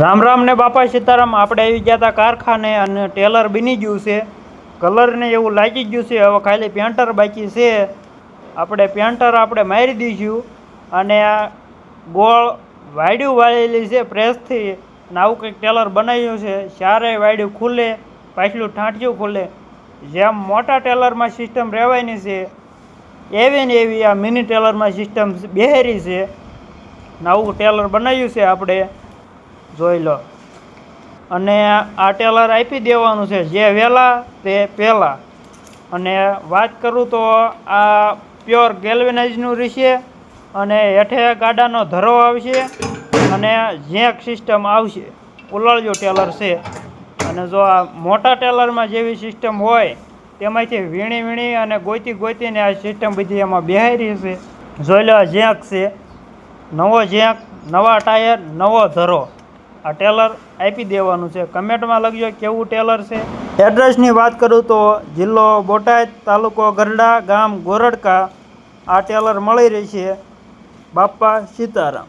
રામ રામ ને બાપા સીતારામ। આપણે આવી ગયા હતા કારખાને અને ટેલર બની ગયું છે, કલરને એવું લાગી ગયું છે। હવે ખાલી પેન્ટર બાકી છે। આપણે પેન્ટર આપણે મારી દઈશું અને આ ગોળ વાયડું વાળેલી છે પ્રેસથી, અને આવું કંઈક ટેલર બનાવ્યું છે। ચારેય વાયડું ખુલે, પાછલું ઠાંઠિયું ખુલે। જેમ મોટા ટેલરમાં સિસ્ટમ રહેવાની છે એવી ને એવી આ મિની ટેલરમાં સિસ્ટમ બેહેરી છે। આવું ટેલર બનાવ્યું છે આપણે, જોઈ લો। અને આ ટેલર આપી દેવાનું છે, જે વહેલા તે પહેલાં। અને વાત કરું તો આ પ્યોર ગેલ્વેનાઇઝનું રહેશે, અને હેઠે ગાડાનો ધરો આવશે અને ઝેક સિસ્ટમ આવશે। ઉલાળ્યો ટેલર છે। અને જો આ મોટા ટેલરમાં જેવી સિસ્ટમ હોય તેમાંથી વીણી વીણી અને ગોતી ગોતીને આ સિસ્ટમ બધી એમાં બેહારી છે। જોઈ લો, ઝેક છે, નવો ઝેક, નવા ટાયર, નવો ધરો। આ ટેલર આપી દેવાનું છે। કમેન્ટમાં લખજો કેવું ટેલર છે। એડ્રેસની વાત કરું તો જિલ્લો બોટાદ, તાલુકો ગરડા, ગામ ગોરડકા। આ ટેલર મળી રહેશે। બાપા સીતારામ।